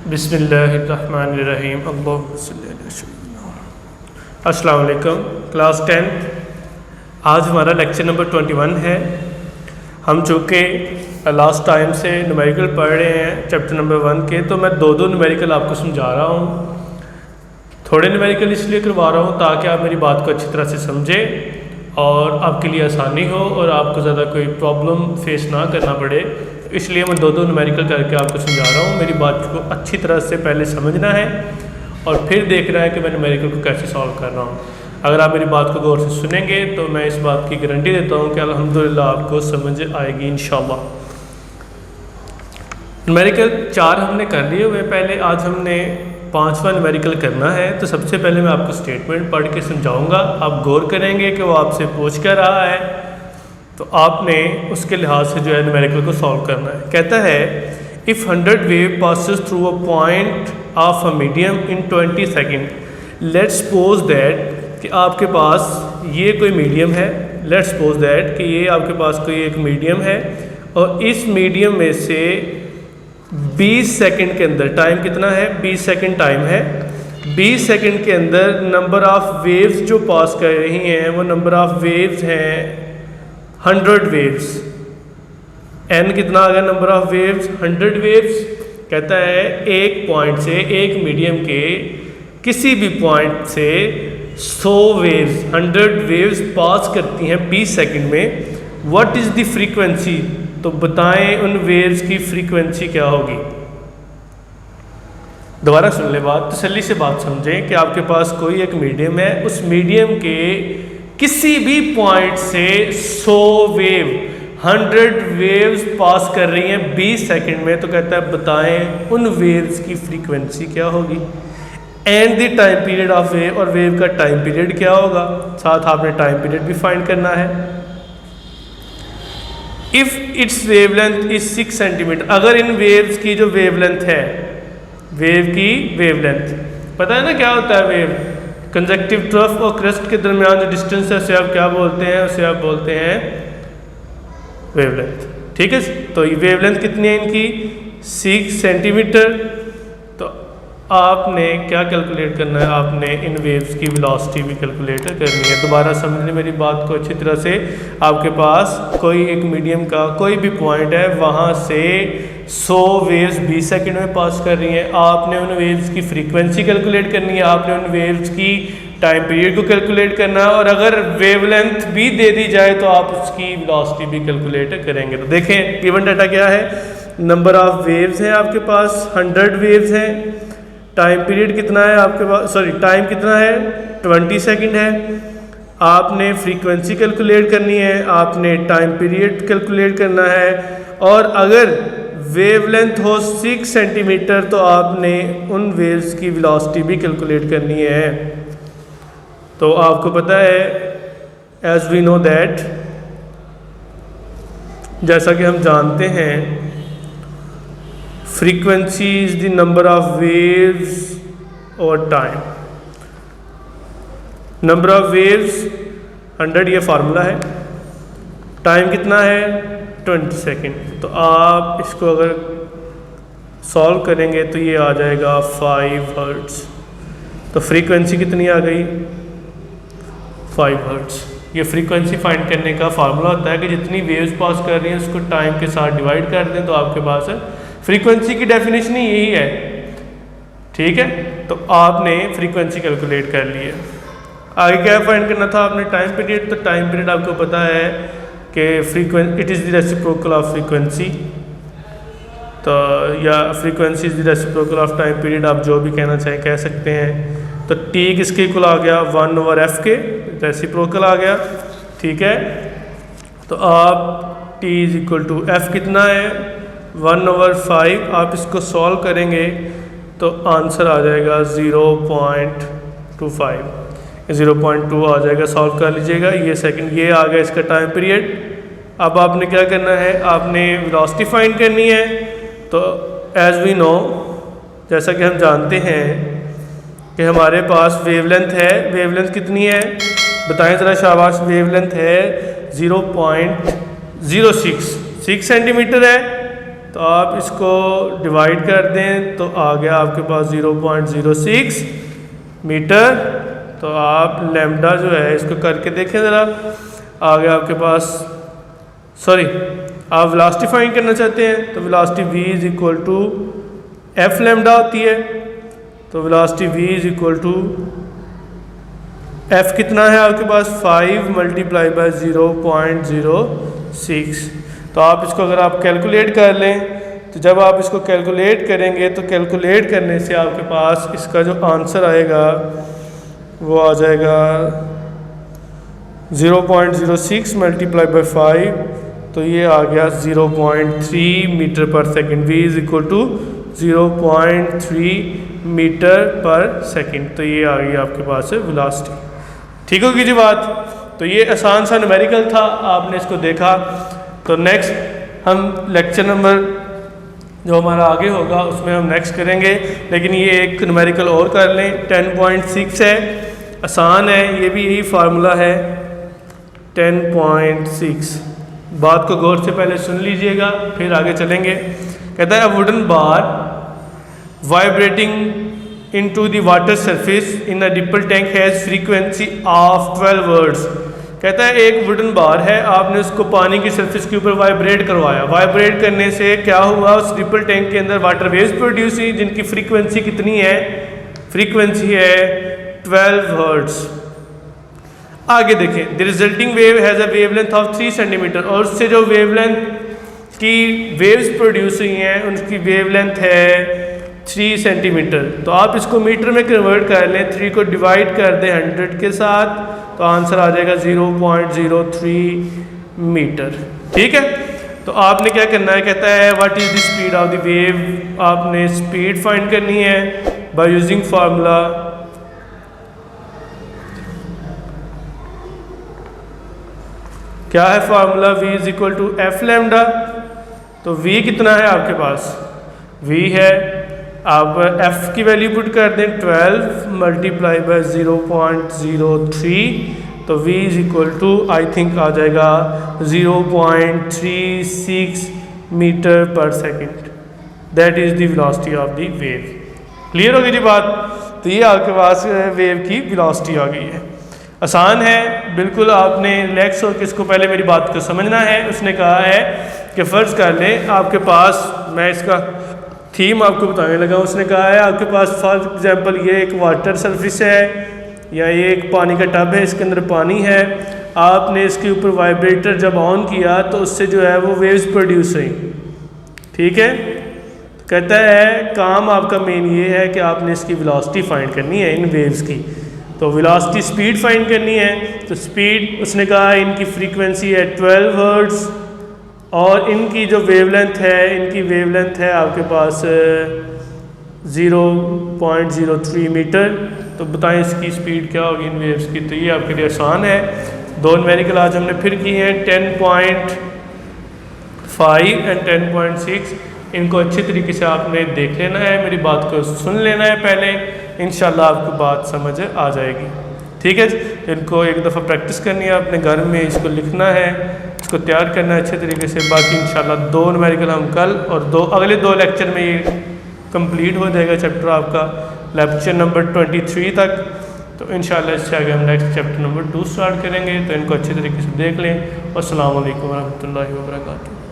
बिस्मिल्लाहिर्रहमानिर्रहीम। अस्सलाम वालेकुम क्लास 10। आज हमारा लेक्चर नंबर 21 है। हम चूँकि लास्ट टाइम से न्यूमेरिकल पढ़ रहे हैं चैप्टर नंबर 1 के, तो मैं दो न्यूमेरिकल आपको समझा रहा हूँ। थोड़े न्यूमेरिकल इसलिए करवा रहा हूँ ताकि आप मेरी बात को अच्छी तरह से समझें और आपके लिए आसानी हो और आपको ज़्यादा कोई प्रॉब्लम फेस ना करना पड़े। इसलिए मैं दो न्यूमेरिकल करके आपको समझा रहा हूँ। मेरी बात को अच्छी तरह से पहले समझना है और फिर देखना है कि मैं न्यूमेरिकल को कैसे सॉल्व कर रहा हूँ। अगर आप मेरी बात को गौर से सुनेंगे तो मैं इस बात की गारंटी देता हूँ कि अल्हम्दुलिल्लाह आपको समझ आएगी इंशाल्लाह। न्यूमेरिकल 4 हमने कर लिए हुए पहले। आज हमने 5वां न्यूमेरिकल करना है। तो सबसे पहले मैं आपको स्टेटमेंट पढ़ के समझाऊंगा। आप गौर करेंगे कि वो आपसे पूछ कर रहा है, तो आपने उसके लिहाज से जो है न्यूमेरिकल को सॉल्व करना है। कहता है if 100 wave passes through a point of a medium in 20 second, let's suppose that कि आपके पास ये कोई मीडियम है। लेट्स सपोज दैट कि ये आपके पास कोई एक मीडियम है और इस मीडियम में से 20 सेकंड के अंदर, टाइम कितना है, 20 सेकंड टाइम है, 20 सेकंड के अंदर नंबर ऑफ वेव्स जो पास कर रही हैं वो नंबर ऑफ वेव्स हैं 100 वेव्स। एन कितना आ गया नंबर ऑफ वेव्स, 100 वेव्स। कहता है एक पॉइंट से, एक मीडियम के किसी भी पॉइंट से 100 वेव्स, 100 वेव्स पास करती हैं 20 सेकंड में। व्हाट इज़ द फ्रीक्वेंसी, तो बताएं उन वेव्स की फ्रीक्वेंसी क्या होगी। दोबारा सुन ले बात, तसल्ली से बात समझें कि आपके पास कोई एक मीडियम है, उस मीडियम के किसी भी पॉइंट से 100 वेव, 100 वेव्स पास कर रही हैं 20 सेकंड में। तो कहता है बताएं उन वेव्स की फ्रीक्वेंसी क्या होगी and the time period of wave, और वेव का टाइम पीरियड क्या होगा। साथ आपने टाइम पीरियड भी फाइंड करना है। If it's wavelength is 6 centimetre, अगर इन वेव्स की जो वेवलेंथ है, वेव की वेवलेंथ, पता है ना क्या होता है वेव, कंजक्टिव ट्रफ और क्रस्ट के दरमियान जो डिस्टेंस है उसे आप क्या बोलते हैं, उसे आप बोलते हैं वेवलेंथ। ठीक है, तो ये वेवलेंथ कितनी है इनकी, 6 सेंटीमीटर। तो आपने क्या कैलकुलेट करना है, आपने इन वेव्स की वेलोसिटी भी कैलकुलेट करनी है। दोबारा समझने मेरी बात को अच्छी तरह से। आपके पास कोई एक मीडियम का कोई भी पॉइंट है, वहाँ से 100 वेव्स 20 सेकंड में पास कर रही हैं। आपने उन वेव्स की फ्रीक्वेंसी कैलकुलेट करनी है, आपने उन वेव्स की टाइम पीरियड को कैलकुलेट करना है, और अगर वेवलेंथ भी दे दी जाए तो आप उसकी वेलोसिटी भी कैलकुलेट करेंगे। तो देखें गिवन डाटा क्या है, नंबर ऑफ वेव्स हैं आपके पास 100 वेव्स हैं, टाइम पीरियड कितना है आपके पास, सॉरी टाइम कितना है 20 सेकंड है। आपने फ्रीक्वेंसी कैलकुलेट करनी है, आपने टाइम पीरियड कैलकुलेट करना है, और अगर वेवलेंथ हो 6 सेंटीमीटर तो आपने उन वेव्स की वेलोसिटी भी कैलकुलेट करनी है। तो आपको पता है एज वी नो दैट, जैसा कि हम जानते हैं, frequency is the number of waves और टाइम। नंबर ऑफ वेव्स 100 ये फार्मूला है, टाइम कितना है 20 सेकेंड। तो आप इसको अगर सॉल्व करेंगे तो ये आ जाएगा 5 हर्ट्ज़। तो फ्रीक्वेंसी कितनी आ गई 5 हर्ट्ज़। ये फ्रीक्वेंसी फाइंड करने का फार्मूला होता है कि जितनी वेव्स पास कर रही हैं उसको टाइम के साथ डिवाइड कर दें तो आपके पास है फ्रीक्वेंसी की डेफिनेशन ही यही है। ठीक है, तो आपने फ्रीक्वेंसी कैलकुलेट कर ली है। आगे क्या फाइंड करना था आपने, टाइम पीरियड। तो टाइम पीरियड आपको पता है कि frequency it is the reciprocal of frequency, तो या frequency is the reciprocal of time period, आप जो भी कहना चाहें कह सकते हैं। तो टी किसके इक्वल आ गया 1/f के, रेसिप्रोकल आ गया। ठीक है, तो आप t is equal to F कितना है 1/5। आप इसको सॉल्व करेंगे तो आंसर आ जाएगा 0.25, 0.2 आ जाएगा। सॉल्व कर लीजिएगा। ये सेकंड, ये आ गया इसका टाइम पीरियड। अब आपने क्या करना है, आपने वेलोसिटी फाइंड करनी है। तो एज वी नो, जैसा कि हम जानते हैं कि हमारे पास वेवलेंथ है, वेवलेंथ कितनी है बताएं ज़रा शाबाश, वेवलेंथ है 0.06 सेंटीमीटर है। तो आप इसको डिवाइड कर दें तो आ गया आपके पास 0.06 मीटर। तो आप लैम्डा जो है इसको करके देखें ज़रा, आ गया आपके पास, सॉरी आप वेलोसिटी फाइंड करना चाहते हैं तो velocity v is equal to F lambda होती है। तो velocity v is equal to F कितना है आपके पास 5 मल्टीप्लाई बाय 0.06। तो आप इसको अगर आप कैलकुलेट कर लें तो जब आप इसको कैलकुलेट करेंगे तो कैलकुलेट करने से आपके पास इसका जो आंसर आएगा वो आ जाएगा 0.06 मल्टीप्लाई बाय 5, तो ये आ गया 0.3 meter per second. v is equal to 0.3 meter per second. तो ये आ गई आपके पास है वेलोसिटी। ठीक होगी जी बात। तो ये आसान सा न्यूमेरिकल था, आपने इसको देखा। तो नेक्स्ट हम लेक्चर नंबर जो हमारा आगे होगा उसमें हम नेक्स्ट करेंगे, लेकिन ये एक न्यूमेरिकल और कर लें। 10.6 है, आसान है, ये भी यही फार्मूला है 10.6। बात को गौर से पहले सुन लीजिएगा फिर आगे चलेंगे। कहता है wooden bar vibrating into the water surface in a dipple tank has frequency of 12 Hz। कहता है एक वुडन बार है, आपने उसको पानी की सरफेस के ऊपर वाइब्रेट करवाया। वाइब्रेट करने से क्या हुआ, उस डिपल टैंक के अंदर वाटर वेव्स प्रोड्यूस हुई जिनकी फ्रीक्वेंसी कितनी है, फ्रीक्वेंसी है 12 Hz। आगे देखें, the resulting wave has a wavelength of 3 centimetre, और उससे जो वेवलेंथ की वेव्स प्रोड्यूस हुई हैं उनकी वेवलेंथ है 3 सेंटीमीटर। तो आप इसको मीटर में कन्वर्ट कर लें, 3 को डिवाइड कर दें 100 के साथ, तो आंसर आ जाएगा 0.03 मीटर। ठीक है, तो आपने क्या करना है, कहता है what is the speed of the wave. आपने स्पीड फाइंड करनी है बाय यूजिंग फार्मूला। क्या है formula, v is equal to F lambda. तो v कितना है आपके पास, v है, आप f की वैल्यू पुट कर दें 12 मल्टीप्लाई बाय 0.03, तो v is equal to I think आ जाएगा 0.36 meter per second. That is the velocity of the wave. Clear हो गई जी बात। तो ये आपके पास वेव की वेलोसिटी आ गई है। आसान है बिल्कुल, आपने रिलैक्स होकर इसको पहले मेरी बात को समझना है। उसने कहा है कि फ़र्ज़ कर लें आपके पास, मैं इसका थीम आपको बताने लगा। उसने कहा है आपके पास फॉर एग्जांपल ये एक वाटर सरफेस है या ये एक पानी का टब है, इसके अंदर पानी है, आपने इसके ऊपर वाइब्रेटर जब ऑन किया तो उससे जो है वो वेव्स प्रोड्यूस हुई। ठीक है, कहता है काम आपका मेन ये है कि आपने इसकी वेलोसिटी फाइंड करनी है इन वेव्स की। तो वेलोसिटी स्पीड फाइंड करनी है, तो स्पीड उसने कहा इनकी फ्रीक्वेंसी है 12 हर्ट्ज़ और इनकी जो वेवलेंथ है, इनकी वेवलेंथ है आपके पास 0.03 मीटर। तो बताएं इसकी स्पीड क्या होगी इन वेव्स की। तो ये आपके लिए आसान है। दो न्यूमेरिकल आज हमने फिर की हैं 10.5 एंड 10.6। इनको अच्छे तरीके से आपने देख लेना है, मेरी बात को सुन लेना है पहले, इंशाल्लाह आपको बात समझ आ जाएगी। ठीक है, इनको एक दफ़ा प्रैक्टिस करनी है, अपने घर में इसको लिखना है, इसको तैयार करना है अच्छे तरीके से। बाकी इंशाल्लाह दो न्यूमेरिकल हम कल और अगले दो लेक्चर में ये कंप्लीट हो जाएगा चैप्टर आपका, लेक्चर नंबर 23 तक। तो इंशाल्लाह इससे आगे हम नेक्स्ट चैप्टर नंबर 2 स्टार्ट करेंगे। तो इनको अच्छे तरीके से देख लें। अस्सलाम वालेकुम रहमतुल्लाहि व बरकातुहू।